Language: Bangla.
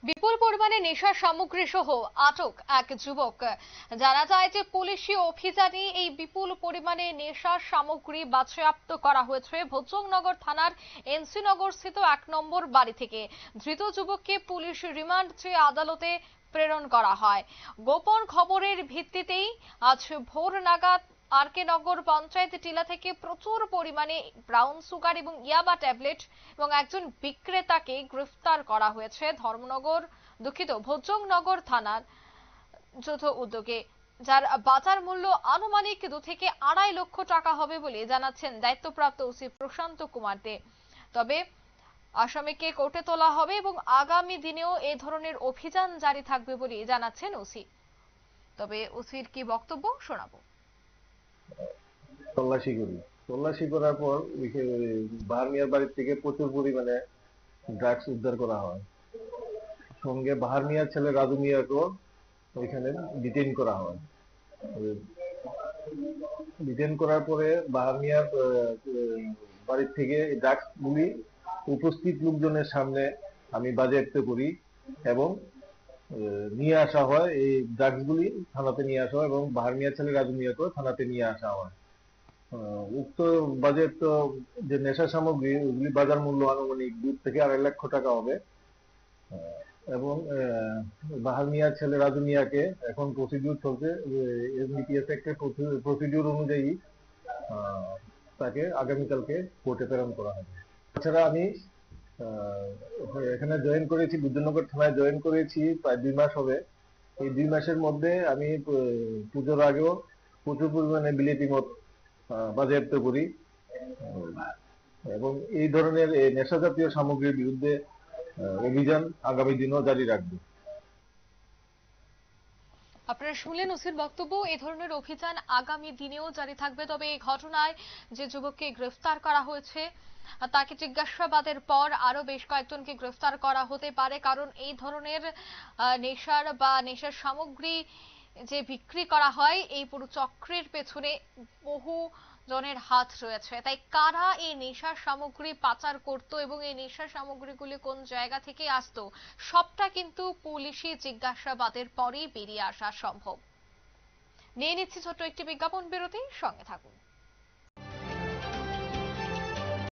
বিপুল পরিমাণে নেশা সামগ্রী সহ আটক এক যুবক। জানা যায় যে পুলিশি অভিযানে এই বিপুল পরিমাণে নেশা সামগ্রী বাজেয়াপ্ত করা হয়েছে ভোজনগর থানার এনসি নগর স্থিত 1 নম্বর বাড়ি থেকে। ধৃত যুবককে পুলিশ রিমান্ড চেয়ে আদালতে প্রেরণ করা হয়। গোপন খবরের ভিত্তিতেই আজ ভোর নাগাদ আরকে নগর পঞ্চায়েত টিলা থেকে প্রচুর পরিমাণে ব্রাউন সুগার এবং ইয়াবা ট্যাবলেট এবং একজন বিক্রেতাকে গ্রেফতার করা হয়েছে ভোজনগর থানার যৌথ উদ্যোগে, যার বাজার মূল্য আনুমানিক 2 থেকে 2.5 লক্ষ টাকা হবে বলে জানাচ্ছেন দায়িত্বপ্রাপ্ত ওসি প্রশান্ত কুমার দে। তবে আসামিকে কোর্টে তোলা হবে এবং আগামী দিনেও এই ধরনের অভিযান জারি থাকবে বলে জানাচ্ছেন ওসি। তবে ওসির কি বক্তব্য শোনাবো। তল্লাশি করার পর বাহার মিয়ার বাড়ি থেকে প্রচুর পরিমাণে ড্রাগস উদ্ধার করা হয়। সঙ্গে বাহার মিয়ার ছেলে রাজু মিয়াকেও ওইখানে ডিটেইন করা হয়। ডিটেইন করার পরে বাহার মিয়ার বাড়ির থেকে ড্রাগস গুলি উপস্থিত লোকজনের সামনে আমি বাজেয়াপ্ত করি এবং নিয়ে আসা হয়। এই ড্রাগস গুলি থানাতে নিয়ে আসা হয় এবং বাহার মিয়ার ছেলে রাজু মিয়াকেও থানাতে নিয়ে আসা হয়। উক্ত বাজেয়াপ্ত যে নেশা সামগ্রী ওগুলি বাজার মূল্য আনুমানিক 2 থেকে 2.5 লক্ষ টাকা হবে এবং বাহার মিয়ার ছেলে রাজু মিয়াকে এখন প্রসিডিউর চলছে। এনডিপিএস একটা প্রসিডিউর অনুযায়ী তাকে আগামীকালকে কোর্টে প্রেরণ করা হবে। তাছাড়া আমি এখানে জয়েন করেছি, বুদ্ধনগর থানায় জয়েন করেছি প্রায় 2 মাস হবে। এই 2 মাসের মধ্যে আমি পুজোর আগেও প্রচুর পরিমাণে বিলেতি মদ বাজেয়াপ্ত করি এবং এই ধরনের নেশা জাতীয় সামগ্রীর বিরুদ্ধে অভিযান আগামী দিনও জারি রাখবে। আপনারা শুনলেন ওসির বক্তব্য। এই ধরনের অভিযান আগামী দিনেও জারি থাকবে। তবে এই ঘটনায় যে যুবককে গ্রেফতার করা হয়েছে তাকে জিজ্ঞাসাবাদের পর আরো বেশ কয়েকজনকে গ্রেফতার করা হতে পারে, কারণ এই ধরনের নেশার সামগ্রী যে বিক্রি করা হয় এই পুরো চক্রের পেছনে বহু জনের হাত রয়েছে। তাই কারা এই নেশার সামগ্রী পাচার করত এবং এই নেশার সামগ্রীগুলি কোন জায়গা থেকে আসতো সবটা কিন্তু পুলিশি জিজ্ঞাসাবাদের পরেই বেরিয়ে আসা সম্ভব। নিয়ে নিচ্ছি ছোট্ট একটি বিজ্ঞাপন বিরতি, সঙ্গে থাকুন।